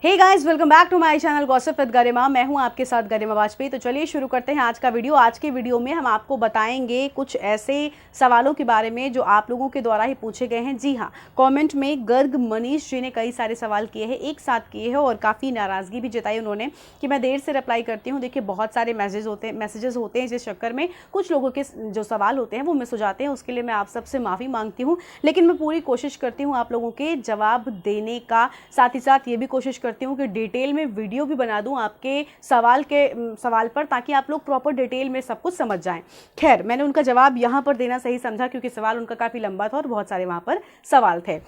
Hey guys, welcome back to my channel gossip with Garima. मैं हूं आपके साथ गरिमा वाजपेयी। तो चलिए शुरू करते हैं आज का वीडियो। आज के वीडियो में हम आपको बताएंगे कुछ ऐसे सवालों के बारे में जो आप लोगों के द्वारा ही पूछे गए हैं। जी हां, कमेंट में गर्ग मनीष जी ने कई सारे सवाल किए हैं, एक साथ किए हैं और काफ़ी नाराज़गी भी जताई उन्होंने कि मैं देर से रिप्लाई करती हूँ। देखिए, बहुत सारे मैसेजेस होते हैं, जिस चक्कर में कुछ लोगों के जो सवाल होते हैं वो मिस हो जाते हैं। उसके लिए मैं आप सबसे माफ़ी मांगती हूँ, लेकिन मैं पूरी कोशिश करती हूँ आप लोगों के जवाब देने का। साथ ही साथ ये भी कोशिश करती हूँ कि डिटेल में वीडियो भी बना दूं आपके सवाल पर, ताकि आप लोग प्रॉपर डिटेल में सब कुछ समझ जाएं। खैर, मैंने उनका जवाब यहाँ पर देना सही समझा क्योंकि सवाल उनका काफ़ी लंबा था और बहुत सारे वहाँ पर सवाल थे।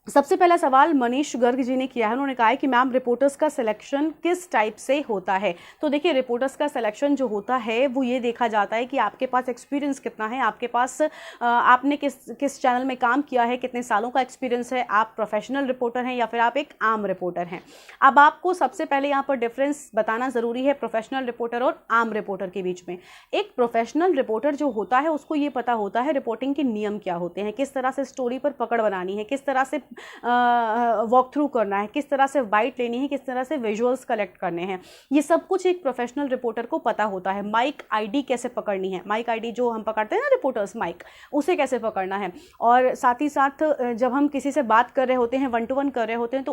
सबसे पहला सवाल मनीष गर्ग जी ने किया है। उन्होंने कहा है कि मैम, रिपोर्टर्स का सिलेक्शन किस टाइप से होता है? तो देखिए, रिपोर्टर्स का सिलेक्शन जो होता है वो ये देखा जाता है कि आपके पास एक्सपीरियंस कितना है, आपके पास आपने किस चैनल में काम किया है, कितने सालों का एक्सपीरियंस है, आप प्रोफेशनल रिपोर्टर हैं या फिर आप एक आम रिपोर्टर हैं। अब आपको सबसे पहले यहाँ पर डिफरेंस बताना ज़रूरी है प्रोफेशनल रिपोर्टर और आम रिपोर्टर के बीच में। एक प्रोफेशनल रिपोर्टर जो होता है उसको ये पता होता है रिपोर्टिंग के नियम क्या होते हैं, किस तरह से स्टोरी पर पकड़ बनानी है, किस तरह से वॉक थ्रू करना है, किस तरह से बाइट लेनी है, किस तरह से विजुअल्स कलेक्ट करने हैं। ये सब कुछ एक प्रोफेशनल रिपोर्टर को पता होता है। माइक आईडी कैसे पकड़नी है, माइक आईडी जो हम पकड़ते हैं ना रिपोर्टर्स, माइक, उसे कैसे पकड़ना है। और साथ ही साथ जब हम किसी से बात कर रहे होते हैं, 1 to 1 कर रहे होते हैं, तो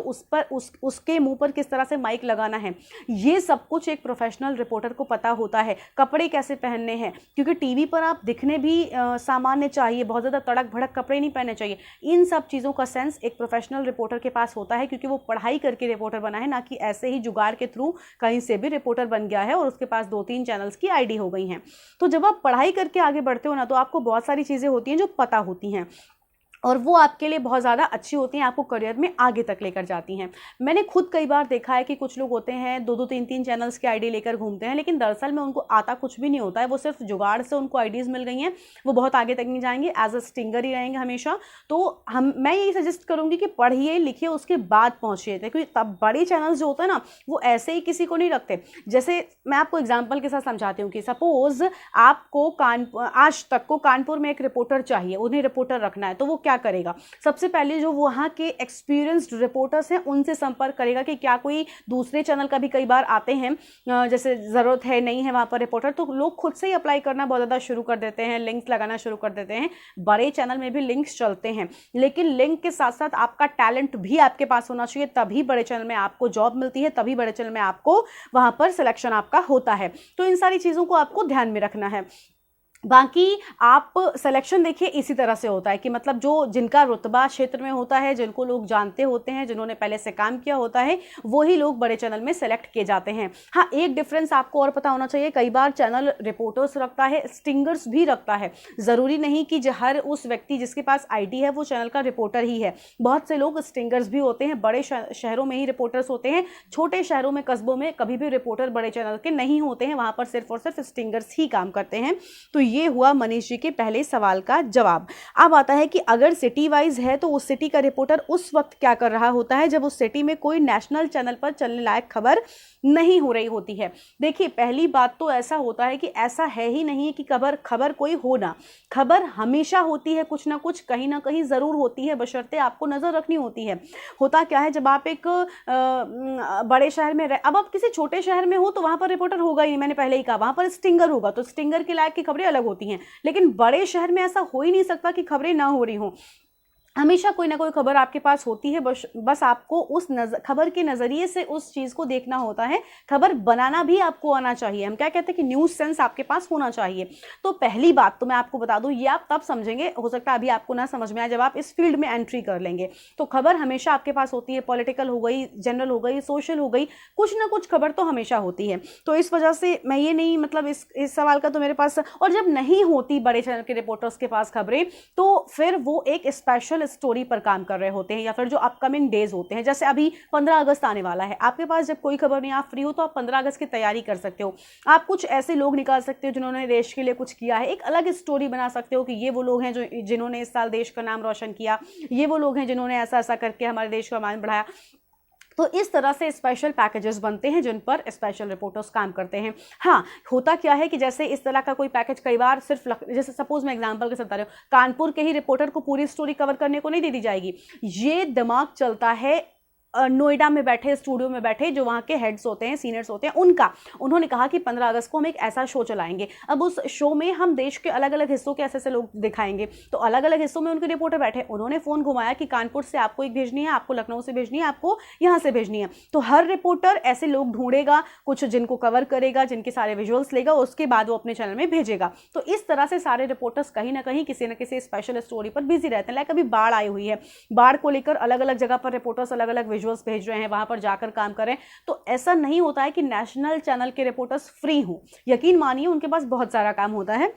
उसके मुंह पर किस तरह से माइक लगाना है, ये सब कुछ एक प्रोफेशनल रिपोर्टर को पता होता है। कपड़े कैसे पहनने हैं, क्योंकि टीवी पर आप दिखने भी सामान्य चाहिए, बहुत ज़्यादा तड़क भड़क कपड़े नहीं पहनने चाहिए। इन सब चीज़ों का सेंस एक प्रोफेशनल रिपोर्टर के पास होता है, क्योंकि वो पढ़ाई करके रिपोर्टर बना है, ना कि ऐसे ही जुगाड़ के थ्रू कहीं से भी रिपोर्टर बन गया है और उसके पास 2-3 चैनल्स की आईडी हो गई हैं। तो जब आप पढ़ाई करके आगे बढ़ते हो ना, तो आपको बहुत सारी चीज़ें होती हैं जो पता होती हैं और वो आपके लिए बहुत ज़्यादा अच्छी होती हैं, आपको करियर में आगे तक लेकर जाती हैं। मैंने खुद कई बार देखा है कि कुछ लोग होते हैं 2-2 3-3 चैनल्स की आईडी लेकर घूमते हैं, लेकिन दरअसल में उनको आता कुछ भी नहीं होता है। वो सिर्फ जुगाड़ से उनको आईडीज़ मिल गई हैं, वो बहुत आगे तक नहीं जाएंगे, एज अ स्टिंगर ही रहेंगे हमेशा। तो मैं यही सजेस्ट करूँगी कि पढ़िए लिखिए, उसके बाद पहुँचिए, क्योंकि तब बड़े चैनल्स जो होते हैं ना, वो ऐसे ही किसी को नहीं रखते। जैसे मैं आपको एग्जाम्पल के साथ समझाती हूँ कि सपोज आपको आज तक को कानपुर में एक रिपोर्टर चाहिए, उन्हें रिपोर्टर रखना है, तो वो क्या करेगा? सबसे पहले जो वहाँ के एक्सपीरियंस्ड रिपोर्टर्स हैं उनसे संपर्क करेगा कि क्या कोई दूसरे चैनल का भी कई बार आते हैं, जैसे ज़रूरत है, नहीं है वहाँ पर रिपोर्टर, तो लोग खुद से ही अप्लाई करना बहुत ज़्यादा शुरू कर देते हैं, लिंक्स लगाना शुरू कर देते हैं। बड़े चैनल में भी लिंक्स चलते हैं, लेकिन लिंक के साथ साथ आपका टैलेंट भी आपके पास होना चाहिए, तभी बड़े चैनल में आपको जॉब मिलती है, तभी बड़े चैनल में आपको वहाँ पर सिलेक्शन आपका होता है। तो इन सारी चीज़ों को आपको ध्यान में रखना है। बाकी आप सिलेक्शन देखिए इसी तरह से होता है कि मतलब जो जिनका रुतबा क्षेत्र में होता है, जिनको लोग जानते होते हैं, जिन्होंने पहले से काम किया होता है, वही लोग बड़े चैनल में सेलेक्ट किए जाते हैं। हाँ, एक डिफरेंस आपको और पता होना चाहिए, कई बार चैनल रिपोर्टर्स रखता है, स्टिंगर्स भी रखता है। ज़रूरी नहीं कि हर उस व्यक्ति जिसके पास आईडी है वो चैनल का रिपोर्टर ही है। बहुत से लोग स्टिंगर्स भी होते हैं, बड़े शहरों में ही रिपोर्टर्स होते हैं, छोटे शहरों में, कस्बों में कभी भी रिपोर्टर बड़े चैनल के नहीं होते हैं, वहाँ पर सिर्फ और सिर्फ स्टिंगर्स ही काम करते हैं। तो ये हुआ मनीष जी के पहले सवाल का जवाब। अब आता है कि अगर सिटी वाइज है तो उस सिटी का रिपोर्टर उस वक्त क्या कर रहा होता है जब उस सिटी में कोई नेशनल चैनल पर चलने लायक खबर नहीं हो रही होती है। देखिए, पहली बात तो ऐसा होता है कि ऐसा है ही नहीं कि खबर कोई हो ना, खबर हमेशा होती है, कुछ ना कुछ कहीं ना कहीं ज़रूर होती है, बशर्ते आपको नज़र रखनी होती है। होता क्या है, जब आप एक बड़े शहर में अब आप किसी छोटे शहर में हो तो वहाँ पर रिपोर्टर होगा ही, मैंने पहले ही कहा, वहाँ पर स्टिंगर होगा, तो स्टिंगर के लायक की खबरें अलग होती हैं। लेकिन बड़े शहर में ऐसा हो ही नहीं सकता कि खबरें ना हो रही हों। हमेशा कोई ना कोई खबर आपके पास होती है, बस आपको उस खबर के नज़रिए से उस चीज़ को देखना होता है। खबर बनाना भी आपको आना चाहिए। हम क्या कहते हैं कि न्यूज़ सेंस आपके पास होना चाहिए। तो पहली बात तो मैं आपको बता दूं, ये आप तब समझेंगे, हो सकता है अभी आपको ना समझ में आए, जब आप इस फील्ड में एंट्री कर लेंगे। तो खबर हमेशा आपके पास होती है, पॉलिटिकल हो गई, जनरल हो गई, सोशल हो गई, कुछ ना कुछ खबर तो हमेशा होती है। तो इस वजह से मैं ये नहीं, मतलब इस सवाल का तो मेरे पास, और जब नहीं होती बड़े चैनल के रिपोर्टर्स के पास खबरें, तो फिर वो एक स्पेशल स्टोरी पर काम कर रहे होते हैं, या फिर जो अपकमिंग डेज होते हैं, जैसे अभी 15 अगस्त आने वाला है, आपके पास जब कोई खबर नहीं, आप फ्री हो, तो आप 15 अगस्त की तैयारी कर सकते हो। आप कुछ ऐसे लोग निकाल सकते हो जिन्होंने देश के लिए कुछ किया है, एक अलग स्टोरी बना सकते हो कि ये वो लोग हैं जिन्होंने इस साल देश का नाम रोशन किया, ये वो लोग हैं जिन्होंने ऐसा ऐसा करके हमारे देश का मान बढ़ाया। तो इस तरह से स्पेशल पैकेजेस बनते हैं जिन पर स्पेशल रिपोर्टर्स काम करते हैं। हाँ, होता क्या है कि जैसे इस तरह का कोई पैकेज कई बार सिर्फ जैसे सपोज मैं एग्जांपल के साथ बता रही हूँ, कानपुर के ही रिपोर्टर को पूरी स्टोरी कवर करने को नहीं दे दी जाएगी। ये दिमाग चलता है नोएडा में बैठे स्टूडियो में बैठे जो वहाँ के हेड्स होते हैं, सीनियर्स होते हैं, उनका उन्होंने कहा कि 15 अगस्त को हम एक ऐसा शो चलाएंगे। अब उस शो में हम देश के अलग अलग हिस्सों के ऐसे ऐसे लोग दिखाएंगे। तो अलग अलग हिस्सों में उनके रिपोर्टर बैठे, उन्होंने फ़ोन घुमाया कि कानपुर से आपको एक भेजनी है, आपको लखनऊ से भेजनी है, आपको यहाँ से भेजनी है। तो हर रिपोर्टर ऐसे लोग ढूंढेगा, कुछ जिनको कवर करेगा, जिनके सारे विजुअल्स लेगा, उसके बाद वो अपने चैनल में भेजेगा। तो इस तरह से सारे रिपोर्टर्स कहीं ना कहीं किसी न किसी स्पेशल स्टोरी पर बिजी रहते हैं। लाइक अभी बाढ़ आई हुई है, बाढ़ को लेकर अलग अलग जगह पर रिपोर्टर्स अलग अलग विजुअल्स भेज रहे हैं, वहां पर जाकर काम कर रहे हैं। तो ऐसा नहीं होता है कि नेशनल चैनल के रिपोर्टर्स फ्री हों, यकीन मानिए उनके पास बहुत सारा काम होता है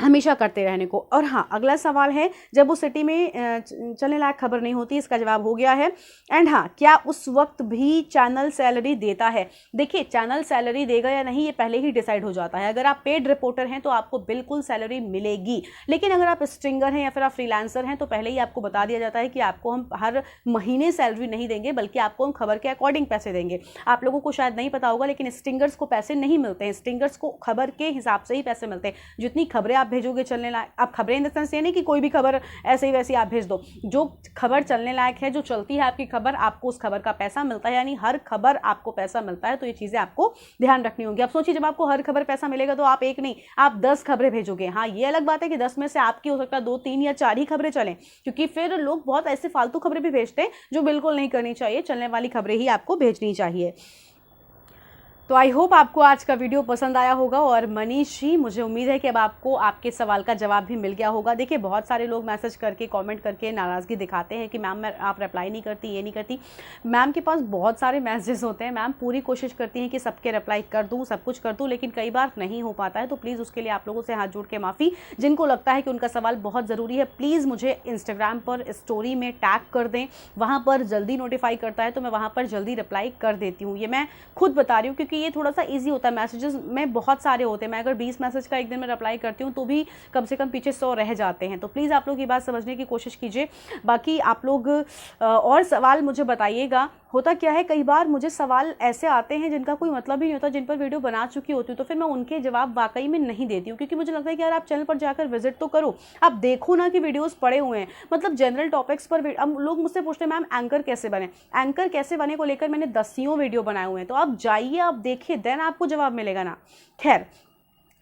हमेशा करते रहने को। और हाँ, अगला सवाल है, जब उस सिटी में चलने लायक खबर नहीं होती, इसका जवाब हो गया है। एंड हाँ, क्या उस वक्त भी चैनल सैलरी देता है? देखिए, चैनल सैलरी देगा या नहीं ये पहले ही डिसाइड हो जाता है। अगर आप पेड रिपोर्टर हैं तो आपको बिल्कुल सैलरी मिलेगी, लेकिन अगर आप स्ट्रिंगर हैं या फिर आप फ्रीलांसर हैं तो पहले ही आपको बता दिया जाता है कि आपको हम हर महीने सैलरी नहीं देंगे, बल्कि आपको हम खबर के अकॉर्डिंग पैसे देंगे। आप लोगों को शायद नहीं पता होगा, लेकिन स्ट्रिंगर्स को पैसे नहीं मिलते हैं, स्ट्रिंगर्स को खबर के हिसाब से ही पैसे मिलते हैं। जितनी खबरें आप भेजोगे चलने लायक, आप खबरें इन द सेंस ये नहीं कि कोई भी खबर ऐसे ही वैसी आप भेज दो, जो खबर चलने लायक है, जो चलती है आपकी खबर, आपको उस खबर का पैसा मिलता है, यानी हर खबर आपको पैसा मिलता है। तो ये चीज़ें आपको ध्यान रखनी होगी। आप सोचिए, जब आपको हर खबर पैसा मिलेगा तो आप एक नहीं, आप 10 खबरें भेजोगे। हाँ, ये अलग बात है कि 10 में से आपकी हो सकता है 2, 3 या 4 ही खबरें चलें, क्योंकि फिर लोग बहुत ऐसे फालतू खबरें भी भेजते हैं जो बिल्कुल नहीं करनी चाहिए। चलने वाली खबरें ही आपको भेजनी चाहिए। तो आई होप आपको आज का वीडियो पसंद आया होगा। और मनीष जी, मुझे उम्मीद है कि अब आपको आपके सवाल का जवाब भी मिल गया होगा। देखिए, बहुत सारे लोग मैसेज करके, कमेंट करके नाराज़गी दिखाते हैं कि मैम आप रिप्लाई नहीं करती, ये नहीं करती। मैम के पास बहुत सारे मैसेजेस होते हैं, मैम पूरी कोशिश करती हैं कि सबके रिप्लाई कर दूँ, सब कुछ कर दूँ, लेकिन कई बार नहीं हो पाता है। तो प्लीज़ उसके लिए आप लोगों से हाथ जोड़ के माफ़ी। जिनको लगता है कि उनका सवाल बहुत ज़रूरी है, प्लीज़ मुझे इंस्टाग्राम पर स्टोरी में टैग कर दें, वहाँ पर जल्दी नोटिफाई करता है तो मैं वहाँ पर जल्दी रिप्लाई कर देती हूँ। ये मैं खुद बता रही हूँ, क्योंकि ये थोड़ा सा ईजी होता है। मैसेजेस में बहुत सारे होते हैं, मैं अगर 20 मैसेज का एक दिन में रिप्लाई करती हूँ तो भी कम से कम पीछे 100 रह जाते हैं। तो प्लीज़ आप लोग ये बात समझने की कोशिश कीजिए। बाकी आप लोग और सवाल मुझे बताइएगा। होता क्या है, कई बार मुझे सवाल ऐसे आते हैं जिनका कोई मतलब ही नहीं होता, जिन पर वीडियो बना चुकी होती हूँ, तो फिर मैं उनके जवाब वाकई में नहीं देती हूँ, क्योंकि मुझे लगता है कि यार आप चैनल पर जाकर विजिट तो करो, आप देखो ना कि वीडियोस पड़े हुए हैं। मतलब जनरल टॉपिक्स पर अब लोग मुझसे पूछते हैं मैम एंकर कैसे बने, एंकर कैसे बने को लेकर मैंने 10 वीडियो बनाए हुए हैं। तो आप जाइए, आप देखिए, देन आपको जवाब मिलेगा ना। खैर,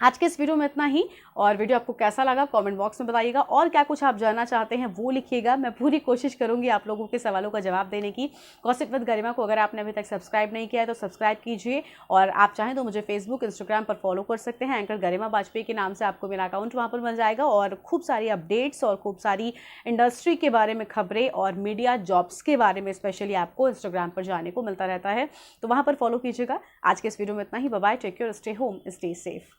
आज के इस वीडियो में इतना ही। और वीडियो आपको कैसा लगा कमेंट बॉक्स में बताइएगा, और क्या कुछ आप जानना चाहते हैं वो लिखिएगा। मैं पूरी कोशिश करूंगी आप लोगों के सवालों का जवाब देने की। गॉसिप विद गरिमा को अगर आपने अभी तक सब्सक्राइब नहीं किया है तो सब्सक्राइब कीजिए, और आप चाहें तो मुझे फेसबुक, इंस्टाग्राम पर फॉलो कर सकते हैं। एंकर गरिमा वाजपेयी के नाम से आपको मेरा अकाउंट वहाँ पर मिल जाएगा, और खूब सारी अपडेट्स और खूब सारी इंडस्ट्री के बारे में खबरें और मीडिया जॉब्स के बारे में स्पेशली आपको इंस्टाग्राम पर जाने को मिलता रहता है। तो वहाँ पर फॉलो कीजिएगा। आज के इस वीडियो में इतना ही। Bye bye, take care, stay home, stay safe.